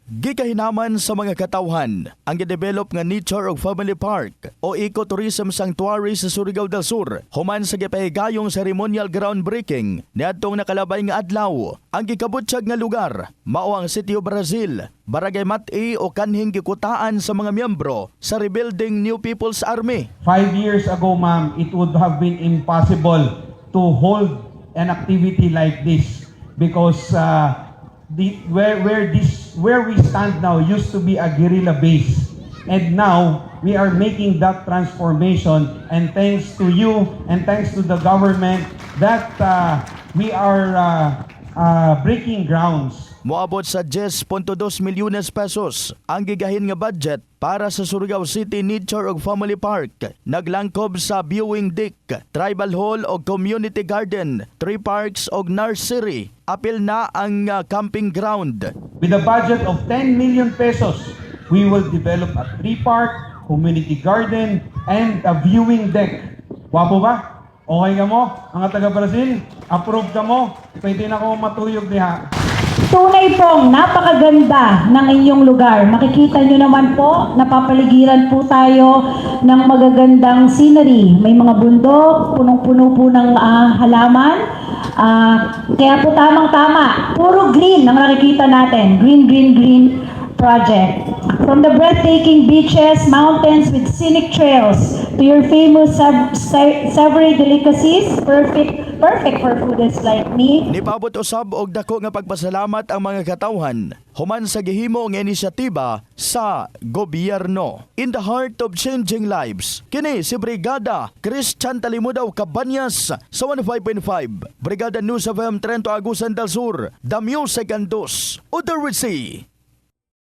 Gikahinaman sa mga katawhan ang gidevelop nga Nature ug Family Park o Ecotourism Sanctuary sa Surigao del Sur human sa gipahigayong ceremonial groundbreaking niadtong nakalabay nga adlaw. Ang gikabutyag nga lugar mao ang Sitio Brazil, Barangay Mati o kanhing gikutaan sa mga miyembro sa rebuilding New People's Army. 5 years ago, ma'am, it would have been impossible to hold an activity like this because where we stand now used to be a guerrilla base, and now we are making that transformation, and thanks to you and thanks to the government that we are breaking grounds. Moabot sa 10.2 milyones pesos ang gigahin nga budget para sa Surigao City Nature ug Family Park. Naglangkob sa viewing deck, tribal hall ug community garden, tree parks ug nursery. Apil na ang camping ground. With a budget of 10 million pesos, we will develop a tree park, community garden, and a viewing deck. Wapo ba? Okay ka mo? Ang taga-Brazil, approve ka mo? Pwede na ako matuyog niya. Tunay pong napakaganda ng inyong lugar. Makikita nyo naman po, napapaligiran po tayo ng magagandang scenery. May mga bundok, punong-puno po ng halaman. Kaya po tamang-tama, puro green ang nakikita natin. Green, green, green project. From the breathtaking beaches, mountains with scenic trails, to your famous savory delicacies, perfect for foodies like me. Nipabot usab og dako nga pagpasalamat ang mga katawhan human sa gihimo nga inisyatiba sa gobyerno. In the heart of changing lives, kini si Brigada Christian Talimudaw Cabanyas sa 15.5 Brigada News FM Trento Agusan del Sur, The Music and Dos, Other we see.